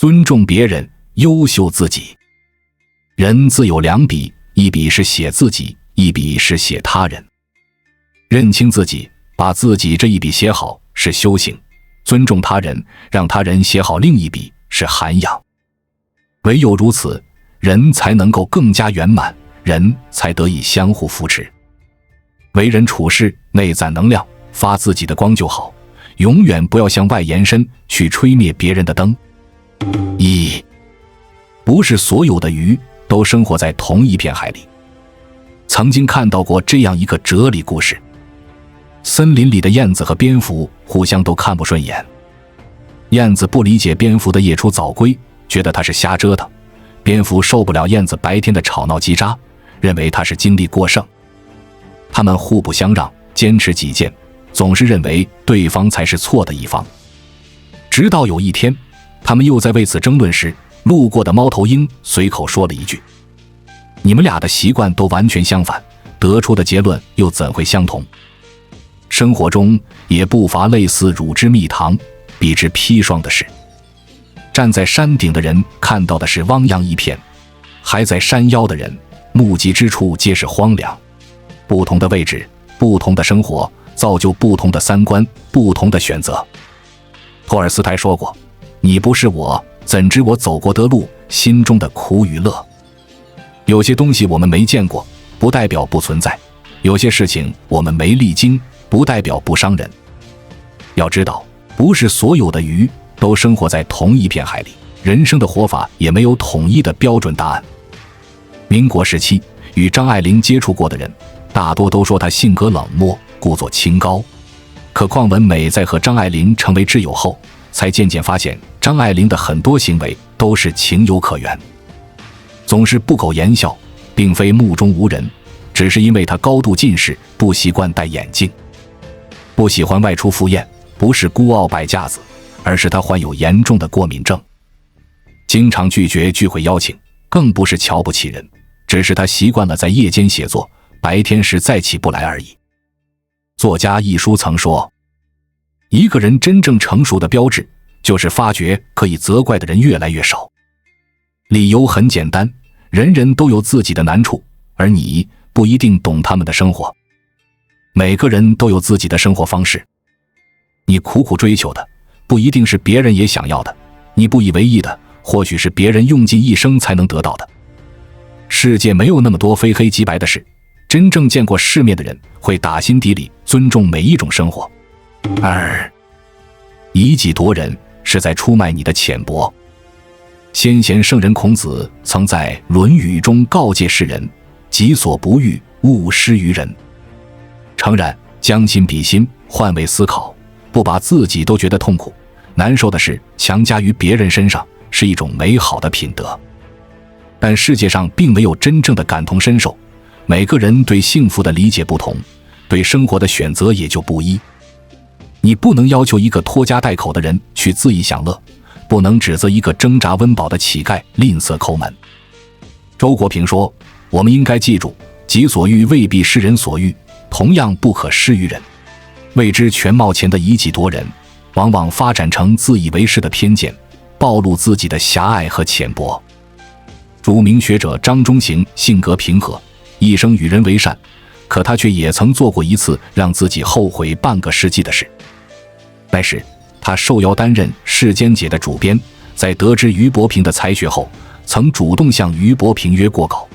尊重别人，优秀自己。人自有两笔，一笔是写自己，一笔是写他人。认清自己，把自己这一笔写好是修行；尊重他人，让他人写好另一笔是涵养。唯有如此，人才能够更加圆满，人才得以相互扶持。为人处事，内攒能量，发自己的光就好，永远不要向外延伸，去吹灭别人的灯。一，不是所有的鱼都生活在同一片海里。曾经看到过这样一个哲理故事，森林里的燕子和蝙蝠互相都看不顺眼。燕子不理解蝙蝠的夜出早归，觉得它是瞎折腾；蝙蝠受不了燕子白天的吵闹叽喳，认为它是精力过剩。他们互不相让，坚持己见，总是认为对方才是错的一方。直到有一天，他们又在为此争论时，路过的猫头鹰随口说了一句：你们俩的习惯都完全相反，得出的结论又怎会相同？生活中也不乏类似乳之蜜糖，彼之砒霜的事。站在山顶的人看到的是汪洋一片，还在山腰的人目及之处皆是荒凉。不同的位置，不同的生活，造就不同的三观，不同的选择。托尔斯泰说过：你不是我，怎知我走过的路，心中的苦与乐。有些东西我们没见过，不代表不存在；有些事情我们没历经，不代表不伤人。要知道，不是所有的鱼都生活在同一片海里，人生的活法也没有统一的标准答案。民国时期与张爱玲接触过的人，大多都说她性格冷漠，故作清高。可邝文美在和张爱玲成为挚友后，才渐渐发现张爱玲的很多行为都是情有可原。总是不苟言笑，并非目中无人，只是因为她高度近视，不习惯戴眼镜。不喜欢外出赴宴，不是孤傲摆架子，而是她患有严重的过敏症。经常拒绝聚会邀请，更不是瞧不起人，只是她习惯了在夜间写作，白天时再起不来而已。作家一书曾说，一个人真正成熟的标志，就是发觉可以责怪的人越来越少。理由很简单，人人都有自己的难处，而你不一定懂他们的生活。每个人都有自己的生活方式，你苦苦追求的，不一定是别人也想要的；你不以为意的，或许是别人用尽一生才能得到的。世界没有那么多非黑即白的事，真正见过世面的人会打心底里尊重每一种生活。二，以己夺人是在出卖你的浅薄。先贤圣人孔子曾在《论语》中告诫世人：己所不欲，勿施于人。诚然，将心比心，换位思考，不把自己都觉得痛苦、难受的事强加于别人身上，是一种美好的品德。但世界上并没有真正的感同身受，每个人对幸福的理解不同，对生活的选择也就不一。你不能要求一个拖家带口的人去恣意享乐，不能指责一个挣扎温饱的乞丐吝啬抠门。周国平说，我们应该记住，己所欲未必是人所欲，同样不可施于人。为之全貌前的以己夺人，往往发展成自以为是的偏见，暴露自己的狭隘和浅薄。著名学者张中行性格平和，一生与人为善，可他却也曾做过一次让自己后悔半个世纪的事。那时他受邀担任《世间解》的主编，在得知俞伯平的才学后，曾主动向俞伯平约过稿。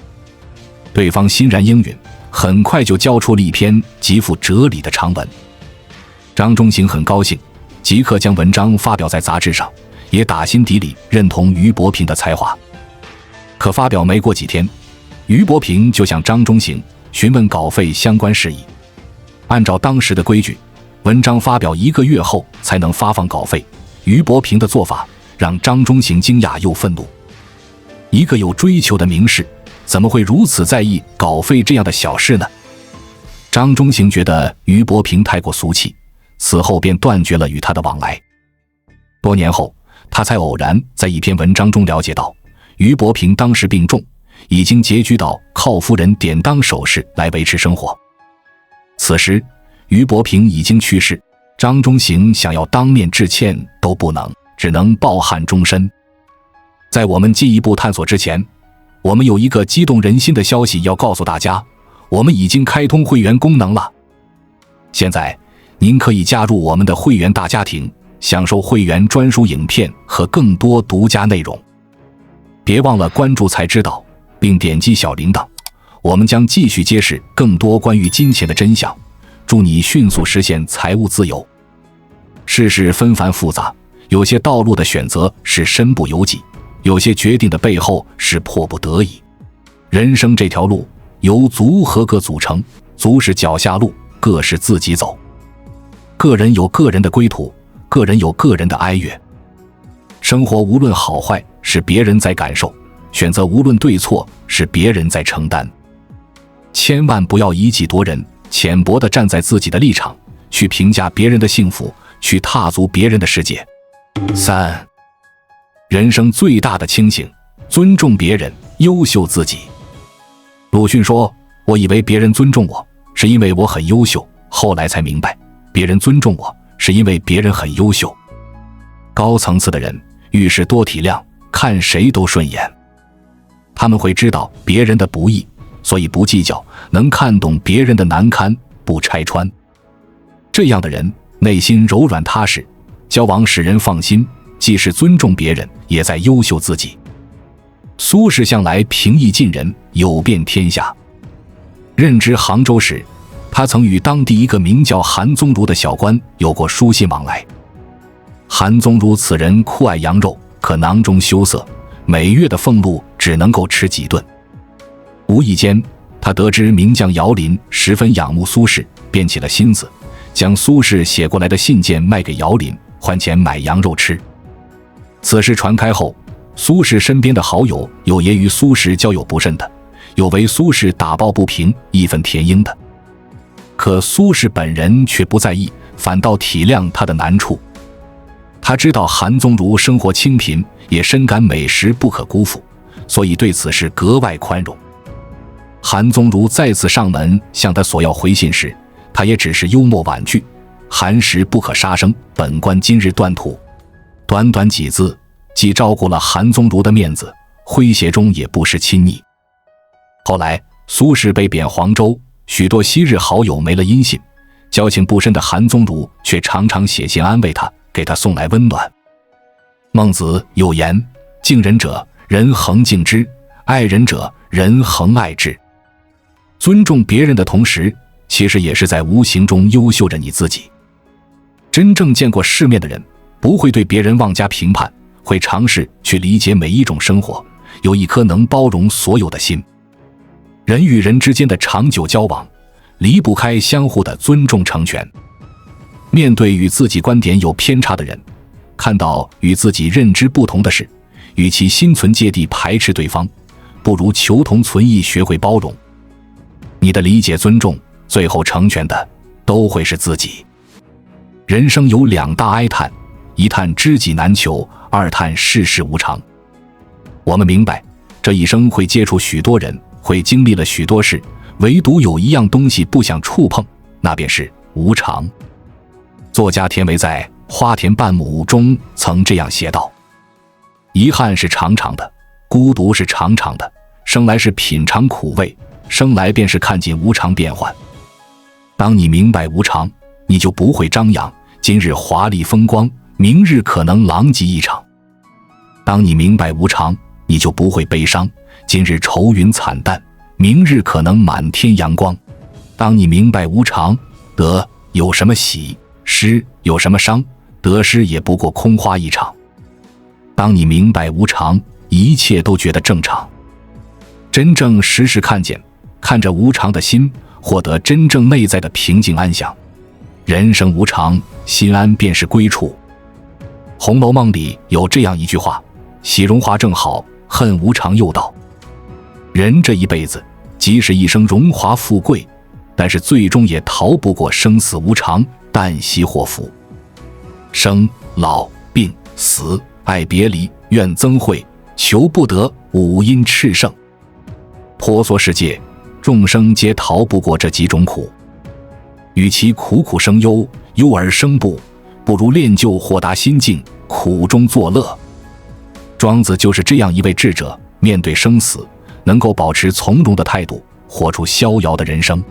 对方欣然应允，很快就交出了一篇极富哲理的长文。张中行很高兴，即刻将文章发表在杂志上，也打心底里认同俞伯平的才华。可发表没过几天，俞伯平就向张中行询问稿费相关事宜。按照当时的规矩，文章发表1个月后才能发放稿费。俞伯平的做法让张中行惊讶又愤怒。一个有追求的名士，怎么会如此在意稿费这样的小事呢？张中行觉得俞伯平太过俗气，此后便断绝了与他的往来。多年后，他才偶然在一篇文章中了解到，俞伯平当时病重，已经拮据到靠夫人典当首饰来维持生活。此时俞伯平已经去世，张中行想要当面致歉都不能，只能抱憾终身。在我们进一步探索之前，我们有一个激动人心的消息要告诉大家，我们已经开通会员功能了。现在您可以加入我们的会员大家庭，享受会员专属影片和更多独家内容。别忘了关注才知道，并点击小铃铛，我们将继续揭示更多关于金钱的真相，助你迅速实现财务自由。世事纷繁复杂，有些道路的选择是身不由己，有些决定的背后是迫不得已。人生这条路由足和个组成，足是脚下路，个是自己走。个人有个人的归途，个人有个人的哀乐。生活无论好坏是别人在感受，选择无论对错是别人在承担。千万不要以己夺人，浅薄地站在自己的立场去评价别人的幸福，去踏足别人的世界。3. 人生最大的清醒，尊重别人，优秀自己。鲁迅说，我以为别人尊重我是因为我很优秀，后来才明白，别人尊重我是因为别人很优秀。高层次的人遇事多体谅，看谁都顺眼。他们会知道别人的不易，所以不计较，能看懂别人的难堪，不拆穿。这样的人内心柔软踏实，交往使人放心，既是尊重别人，也在优秀自己。苏轼向来平易近人，有遍天下。任职杭州时，他曾与当地一个名叫韩宗儒的小官有过书信往来。韩宗儒此人酷爱羊肉，可囊中羞涩，每月的俸禄只能够吃几顿。无意间，他得知名将姚林十分仰慕苏轼，便起了心思，将苏轼写过来的信件卖给姚林，换钱买羊肉吃。此事传开后，苏轼身边的好友有揶揄苏轼交友不慎的，有为苏轼打抱不平，义愤填膺的。可苏轼本人却不在意，反倒体谅他的难处。他知道韩宗儒生活清贫，也深感美食不可辜负，所以对此事格外宽容。韩宗儒再次上门向他索要回信时，他也只是幽默婉拒，寒食不可杀生，本官今日断吐。短短几字，既照顾了韩宗儒的面子，诙谐中也不失亲昵。后来苏轼被贬黄州，许多昔日好友没了音信，交情不深的韩宗儒却常常写信安慰他，给他送来温暖。孟子有言，敬人者人恒敬之，爱人者人恒爱之。尊重别人的同时，其实也是在无形中优秀着你自己。真正见过世面的人，不会对别人妄加评判，会尝试去理解每一种生活，有一颗能包容所有的心。人与人之间的长久交往，离不开相互的尊重成全。面对与自己观点有偏差的人，看到与自己认知不同的事，与其心存芥蒂排斥对方，不如求同存异，学会包容。你的理解尊重，最后成全的都会是自己。人生有2大哀叹，一叹知己难求，二叹世事无常。我们明白，这一生会接触许多人，会经历了许多事，唯独有一样东西不想触碰，那便是无常。作家田维在《花田半亩》中曾这样写道：遗憾是长长的，孤独是长长的，生来是品尝苦味，生来便是看尽无常变幻。当你明白无常，你就不会张扬，今日华丽风光，明日可能狼藉一场。当你明白无常，你就不会悲伤，今日愁云惨淡，明日可能满天阳光。当你明白无常，得有什么喜，失有什么伤，得失也不过空花一场。当你明白无常，一切都觉得正常。真正时时看见，看着无常的心，获得真正内在的平静安详。人生无常，心安便是归处。《红楼梦》里有这样一句话：喜荣华正好，恨无常又到。人这一辈子，即使一生荣华富贵，但是最终也逃不过生死无常，旦夕祸福。生老病死，爱别离，怨憎会，求不得，五阴炽盛。婆娑世界，众生皆逃不过这几种苦。与其苦苦生忧，忧而生怖，不如练就豁达心境，苦中作乐。庄子就是这样一位智者，面对生死能够保持从容的态度，活出逍遥的人生。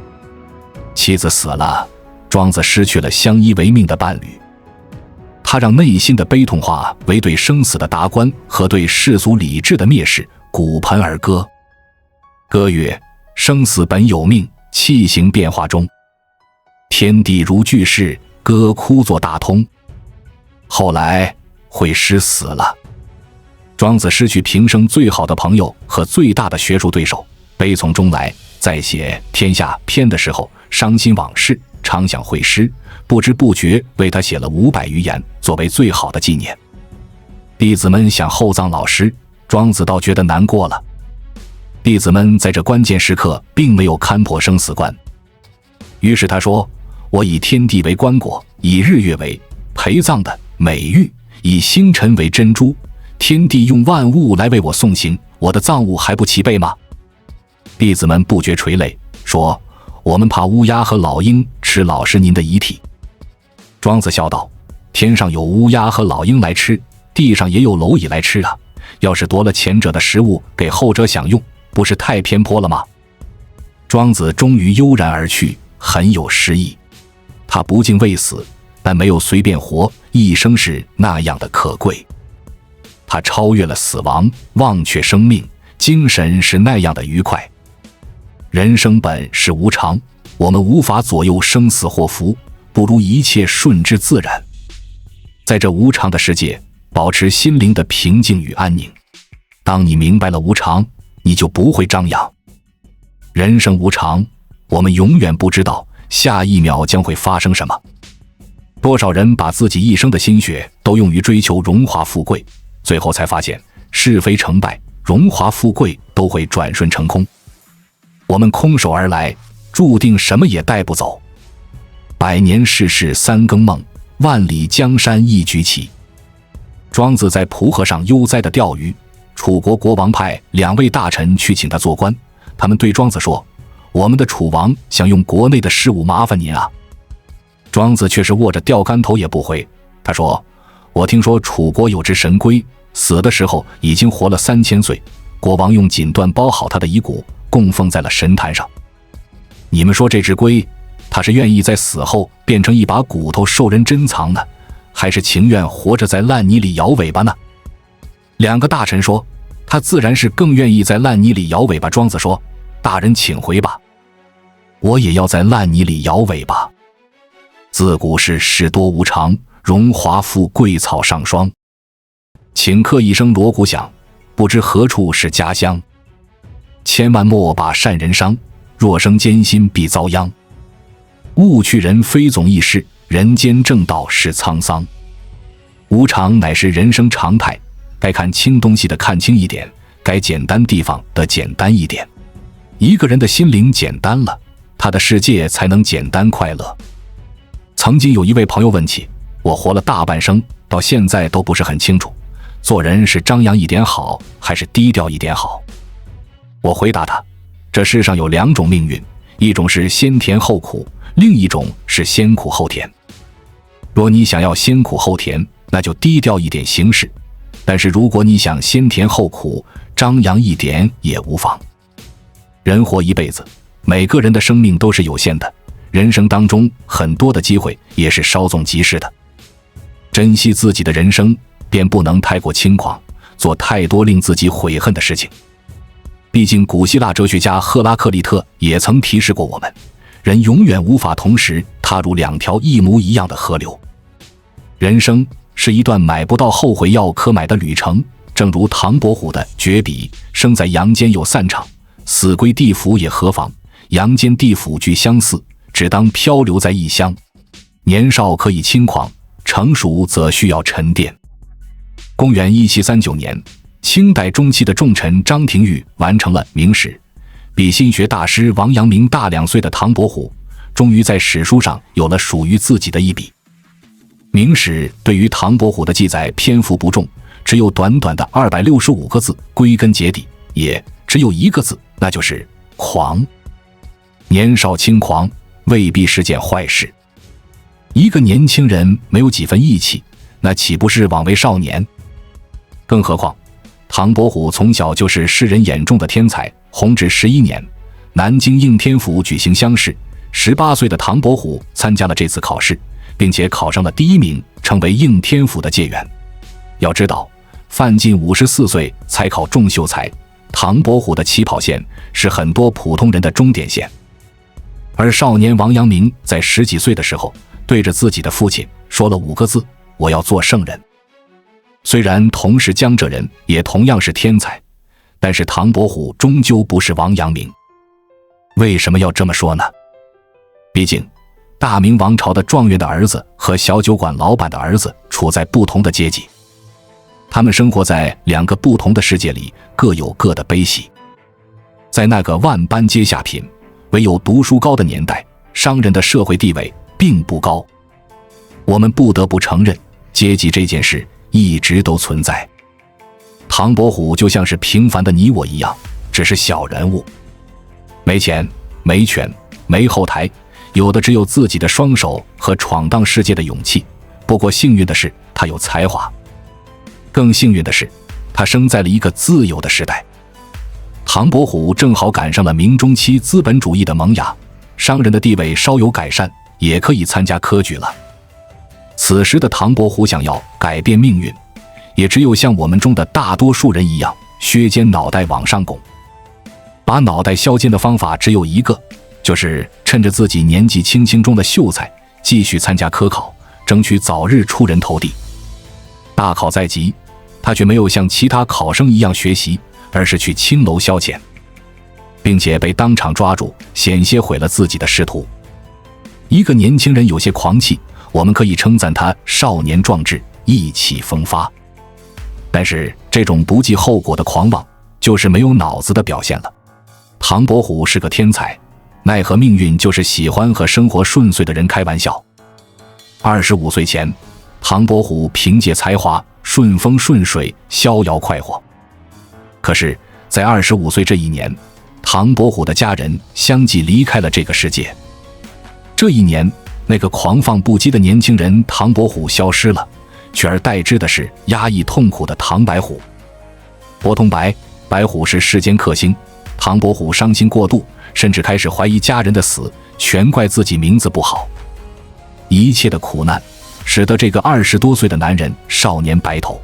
妻子死了，庄子失去了相依为命的伴侣，他让内心的悲痛化为对生死的达观和对世俗理智的蔑视，鼓盆而歌。歌曰：生死本有命，气行变化中。天地如巨势，歌哭作大通。后来惠施死了，庄子失去平生最好的朋友和最大的学术对手，悲从中来，在写《天下篇》的时候伤心往事，常想惠施，不知不觉为他写了500余言，作为最好的纪念。弟子们想厚葬老师，庄子倒觉得难过了。弟子们在这关键时刻并没有看破生死关，于是他说：我以天地为棺椁，以日月为陪葬的美玉，以星辰为珍珠，天地用万物来为我送行，我的葬物还不齐备吗？弟子们不觉垂泪，说：我们怕乌鸦和老鹰吃老师您的遗体。庄子笑道：天上有乌鸦和老鹰来吃，地上也有蝼蚁来吃啊，要是夺了前者的食物给后者享用，不是太偏颇了吗？庄子终于悠然而去，很有诗意。他不敬畏死，但没有随便活，一生是那样的可贵。他超越了死亡，忘却生命，精神是那样的愉快。人生本是无常，我们无法左右生死祸福，不如一切顺之自然。在这无常的世界，保持心灵的平静与安宁。当你明白了无常，你就不会张扬。人生无常，我们永远不知道下一秒将会发生什么。多少人把自己一生的心血都用于追求荣华富贵，最后才发现是非成败，荣华富贵都会转瞬成空。我们空手而来，注定什么也带不走。百年世事三更梦，万里江山一举起。庄子在蒲河上悠哉地钓鱼，楚国国王派2位大臣去请他做官，他们对庄子说：我们的楚王想用国内的事务麻烦您啊。庄子却是握着钓竿头也不回，他说：我听说楚国有只神龟，死的时候已经活了3000岁，国王用锦缎包好他的遗骨，供奉在了神坛上。你们说这只龟，他是愿意在死后变成一把骨头受人珍藏呢，还是情愿活着在烂泥里摇尾巴呢？2个大臣说：他自然是更愿意在烂泥里摇尾巴。庄子说：大人请回吧，我也要在烂泥里摇尾巴。自古世多无常，荣华富贵草上霜。顷刻一声锣鼓响，不知何处是家乡。千万莫把善人伤，若生艰辛必遭殃。物去人非总易逝，人间正道是沧桑。无常乃是人生常态，该看轻东西的看轻一点，该简单地方的简单一点。一个人的心灵简单了，他的世界才能简单快乐。曾经有一位朋友问起，我活了大半生，到现在都不是很清楚，做人是张扬一点好，还是低调一点好？我回答他，这世上有2种命运，一种是先甜后苦，另一种是先苦后甜。若你想要先苦后甜，那就低调一点行事，但是如果你想先甜后苦，张扬一点也无妨。人活一辈子，每个人的生命都是有限的，人生当中很多的机会也是稍纵即逝的。珍惜自己的人生，便不能太过轻狂，做太多令自己悔恨的事情。毕竟古希腊哲学家赫拉克利特也曾提示过我们，人永远无法同时踏入2条一模一样的河流。人生是一段买不到后悔药可买的旅程，正如唐伯虎的绝笔：生在阳间有散场，死归地府也何妨？阳间地府俱相似，只当漂流在异乡。年少可以轻狂，成熟则需要沉淀。公元1739年，清代中期的重臣张廷玉完成了《明史》，比心学大师王阳明大2岁的唐伯虎，终于在史书上有了属于自己的一笔。《明史》对于唐伯虎的记载篇幅不重，只有短短的265个字，归根结底也只有1个字，那就是狂。年少轻狂未必是件坏事，一个年轻人没有几分义气，那岂不是枉为少年？更何况唐伯虎从小就是世人眼中的天才。弘治11年，南京应天府举行乡试，18岁的唐伯虎参加了这次考试，并且考上了第1名，成为应天府的解元。要知道，范进54岁才考中秀才，唐伯虎的起跑线是很多普通人的终点线。而少年王阳明在10几岁的时候，对着自己的父亲说了5个字：我要做圣人。虽然同是江浙人，也同样是天才，但是唐伯虎终究不是王阳明。为什么要这么说呢？毕竟大明王朝的状元的儿子和小酒馆老板的儿子处在不同的阶级，他们生活在2个不同的世界里，各有各的悲喜。在那个万般皆下品，唯有读书高的年代，商人的社会地位并不高。我们不得不承认，阶级这件事一直都存在。唐伯虎就像是平凡的你我一样，只是小人物，没钱、没权、没后台，有的只有自己的双手和闯荡世界的勇气。不过幸运的是，他有才华。更幸运的是，他生在了一个自由的时代。唐伯虎正好赶上了明中期资本主义的萌芽，商人的地位稍有改善，也可以参加科举了。此时的唐伯虎想要改变命运，也只有像我们中的大多数人一样，削尖脑袋往上拱。把脑袋削尖的方法只有一个，就是趁着自己年纪轻轻中的秀才，继续参加科考，争取早日出人头地。大考在即，他却没有像其他考生一样学习，而是去青楼消遣，并且被当场抓住，险些毁了自己的仕途。一个年轻人有些狂气，我们可以称赞他少年壮志，意气风发。但是这种不计后果的狂妄，就是没有脑子的表现了。唐伯虎是个天才，奈何命运就是喜欢和生活顺遂的人开玩笑。25岁前，唐伯虎凭借才华顺风顺水，逍遥快活。可是在25岁这一年，唐伯虎的家人相继离开了这个世界。这一年，那个狂放不羁的年轻人唐伯虎消失了，取而代之的是压抑痛苦的唐白虎。伯通白，白虎是世间克星，唐伯虎伤心过度，甚至开始怀疑家人的死，全怪自己名字不好。一切的苦难使得这个20多岁的男人少年白头。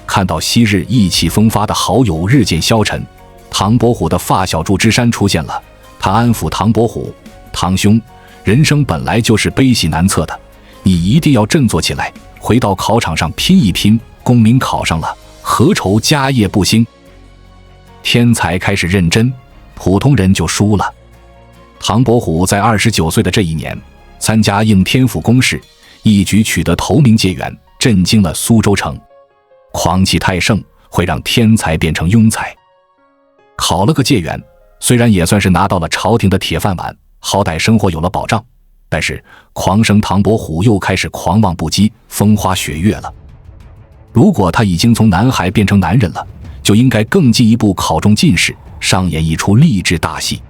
看到昔日意气风发的好友日渐消沉，唐伯虎的发小祝枝山出现了，他安抚唐伯虎：唐兄，人生本来就是悲喜难测的，你一定要振作起来，回到考场上拼一拼，功名考上了，何愁家业不兴？天才开始认真，普通人就输了。唐伯虎在29岁的这一年，参加应天府公试，一举取得头名解元，震惊了苏州城。狂气太盛，会让天才变成庸才。考了个解元，虽然也算是拿到了朝廷的铁饭碗，好歹生活有了保障，但是狂生唐伯虎又开始狂妄不羁，风花雪月了。如果他已经从男孩变成男人了，就应该更进一步考中进士，上演一出励志大戏。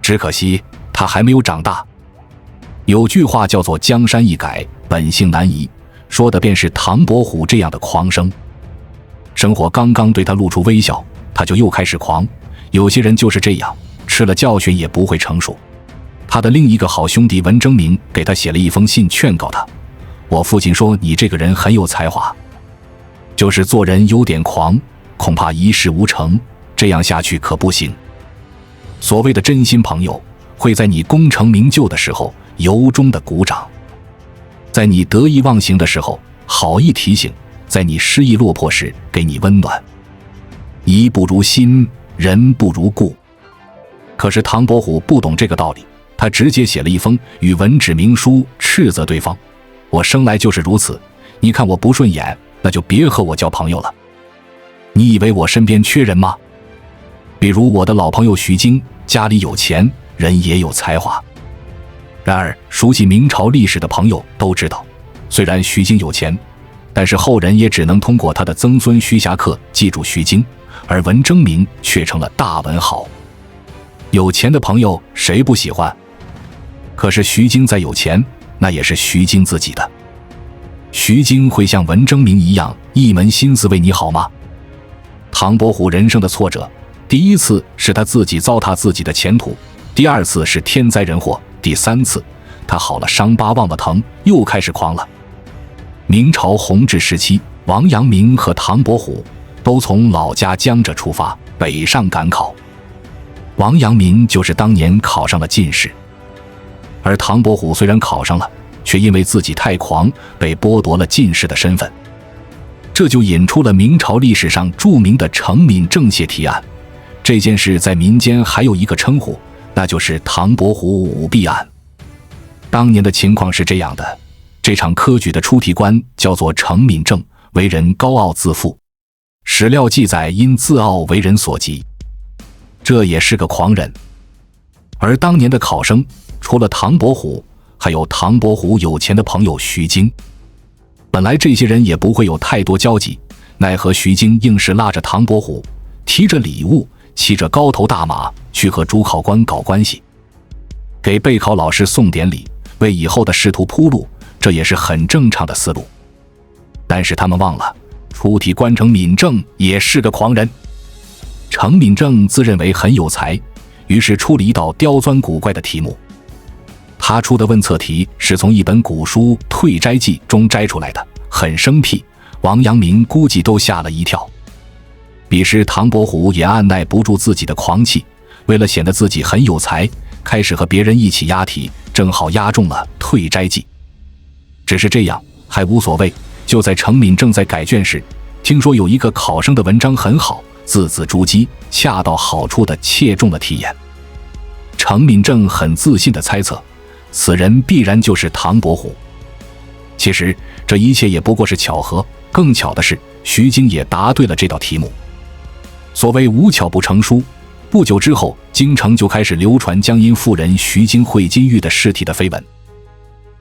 只可惜他还没有长大。有句话叫做江山易改，本性难移，说的便是唐伯虎这样的狂生。生活刚刚对他露出微笑，他就又开始狂。有些人就是这样，吃了教训也不会成熟。他的另一个好兄弟文征明给他写了一封信，劝告他：我父亲说你这个人很有才华，就是做人有点狂，恐怕一事无成，这样下去可不行。所谓的真心朋友，会在你功成名就的时候由衷的鼓掌，在你得意忘形的时候好意提醒，在你失意落魄时给你温暖。衣不如新，人不如故。可是唐伯虎不懂这个道理，他直接写了一封与文指明书，斥责对方：我生来就是如此，你看我不顺眼，那就别和我交朋友了。你以为我身边缺人吗？比如我的老朋友徐经，家里有钱，人也有才华。然而熟悉明朝历史的朋友都知道，虽然徐经有钱，但是后人也只能通过他的曾孙徐霞客记住徐经，而文征明却成了大文豪。有钱的朋友谁不喜欢？可是徐经再有钱，那也是徐经自己的。徐经会像文征明一样一门心思为你好吗？唐伯虎人生的挫折，第一次是他自己糟蹋自己的前途，第二次是天灾人祸，第三次他好了伤疤忘了疼，又开始狂了。明朝弘治时期，王阳明和唐伯虎都从老家江浙出发，北上赶考。王阳明就是当年考上了进士，而唐伯虎虽然考上了，却因为自己太狂，被剥夺了进士的身份。这就引出了明朝历史上著名的承敏正谢题案。这件事在民间还有一个称呼，那就是唐伯虎舞弊案。当年的情况是这样的，这场科举的出题官叫做承敏正，为人高傲自负，史料记载因自傲为人所及，这也是个狂人。而当年的考生除了唐伯虎，还有唐伯虎有钱的朋友徐经。本来这些人也不会有太多交集，奈何徐经硬是拉着唐伯虎，提着礼物，骑着高头大马去和主考官搞关系，给备考老师送点礼，为以后的仕途铺路，这也是很正常的思路。但是他们忘了，出题官承敏正也是个狂人。承敏正自认为很有才，于是出了一道刁钻古怪的题目。他出的问测题是从一本古书《退斋记》中摘出来的，很生僻，王阳明估计都吓了一跳。彼时唐伯虎也按耐不住自己的狂气，为了显得自己很有才，开始和别人一起押题，正好押中了《退斋记》。只是这样还无所谓，就在承敏正在改卷时，听说有一个考生的文章很好，字字珠玑，恰到好处地切中了题眼。承敏正很自信地猜测，此人必然就是唐伯虎。其实这一切也不过是巧合，更巧的是徐经也答对了这道题目。所谓无巧不成书，不久之后京城就开始流传江阴妇人徐经会金玉的尸体的绯闻。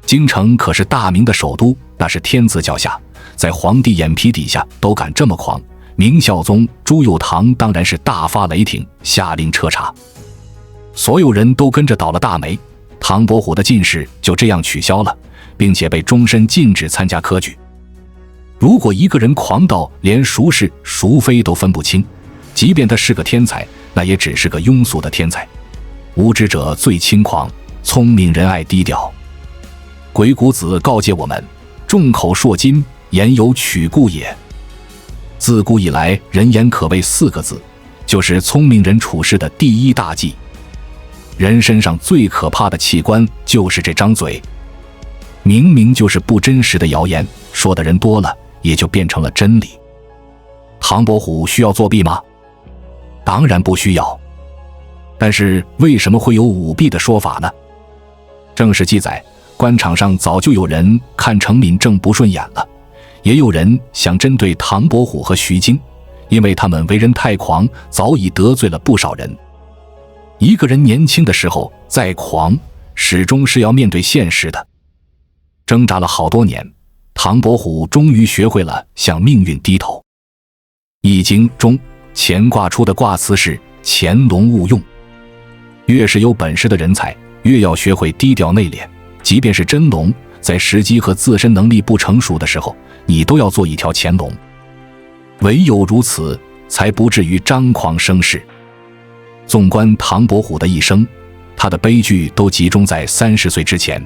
京城可是大明的首都，那是天子脚下，在皇帝眼皮底下都敢这么狂，明孝宗朱佑樘当然是大发雷霆，下令彻查。所有人都跟着倒了大霉，唐伯虎的进士就这样取消了，并且被终身禁止参加科举。如果一个人狂到连孰是孰非都分不清，即便他是个天才，那也只是个庸俗的天才。无知者最轻狂，聪明人爱低调。鬼谷子告诫我们，众口铄金，言有曲故也。自古以来，人言可谓4个字，就是聪明人处事的第一大忌。人身上最可怕的器官就是这张嘴，明明就是不真实的谣言，说的人多了，也就变成了真理。唐伯虎需要作弊吗？当然不需要。但是为什么会有舞弊的说法呢？正史记载，官场上早就有人看承敏正不顺眼了，也有人想针对唐伯虎和徐经，因为他们为人太狂，早已得罪了不少人。一个人年轻的时候再狂，始终是要面对现实的。挣扎了好多年，唐伯虎终于学会了向命运低头。易经中乾卦出的卦辞是潜龙勿用，越是有本事的人才，越要学会低调内敛，即便是真龙，在时机和自身能力不成熟的时候，你都要做一条潜龙。唯有如此，才不至于张狂生事。纵观唐伯虎的一生，他的悲剧都集中在30岁之前。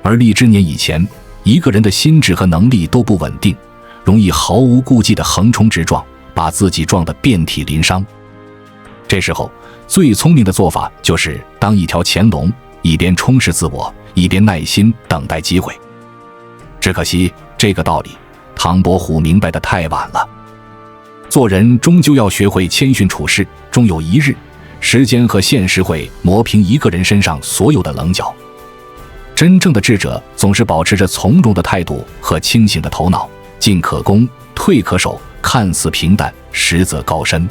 而立之年以前，一个人的心智和能力都不稳定，容易毫无顾忌地横冲直撞，把自己撞得遍体鳞伤。这时候最聪明的做法就是当一条潜龙，一边充实自我，一边耐心等待机会。只可惜这个道理唐伯虎明白得太晚了。做人终究要学会谦逊处事，终有一日，时间和现实会磨平一个人身上所有的棱角。真正的智者总是保持着从容的态度和清醒的头脑，进可攻，退可守，看似平淡，实则高深。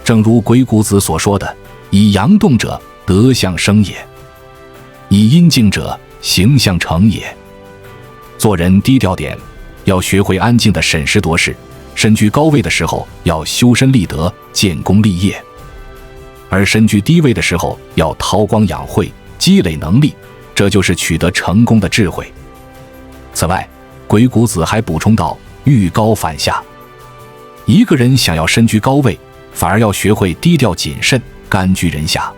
正如鬼谷子所说的，以阳动者，德相生也；以阴静者，形象成也。做人低调点，要学会安静地审时度势，身居高位的时候要修身立德，建功立业；而身居低位的时候要韬光养晦，积累能力，这就是取得成功的智慧。此外，鬼谷子还补充道，欲高反下。一个人想要身居高位，反而要学会低调谨慎，甘居人下。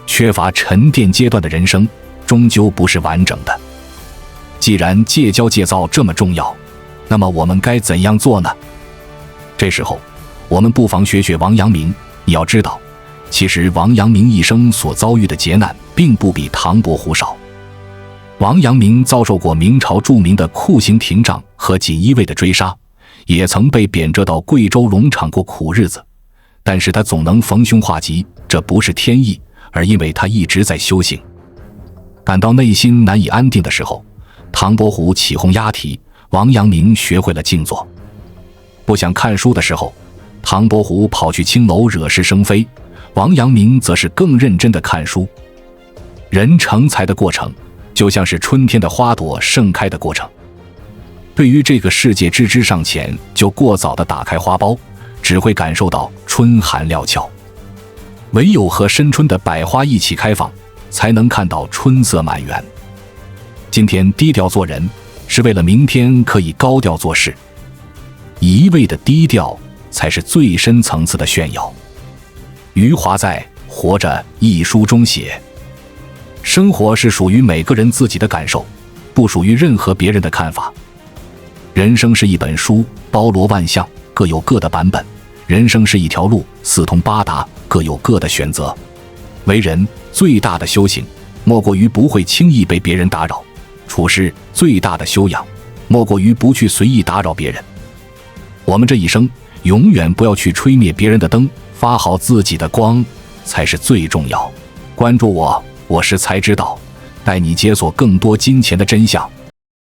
缺乏沉淀阶段的人生，终究不是完整的。既然戒骄戒躁这么重要，那么我们该怎样做呢？这时候，我们不妨学学王阳明。你要知道，其实王阳明一生所遭遇的劫难，并不比唐伯虎少。王阳明遭受过明朝著名的酷刑廷杖和锦衣卫的追杀，也曾被贬谪到贵州龙场过苦日子，但是他总能逢凶化吉，这不是天意，而因为他一直在修行。感到内心难以安定的时候，唐伯虎起哄押题，王阳明学会了静坐。不想看书的时候，唐伯虎跑去青楼惹是生非，王阳明则是更认真地看书。人成才的过程，就像是春天的花朵盛开的过程。对于这个世界知之尚浅，就过早地打开花苞，只会感受到春寒料峭。唯有和深春的百花一起开放，才能看到春色满园。今天低调做人，是为了明天可以高调做事。一味的低调，才是最深层次的炫耀。余华在《活着》一书中写，生活是属于每个人自己的感受，不属于任何别人的看法。人生是一本书，包罗万象，各有各的版本。人生是一条路，四通八达，各有各的选择。为人最大的修行，莫过于不会轻易被别人打扰；处事最大的修养，莫过于不去随意打扰别人。我们这一生，永远不要去吹灭别人的灯，发好自己的光，才是最重要。关注我，我是才知道，带你解锁更多金钱的真相。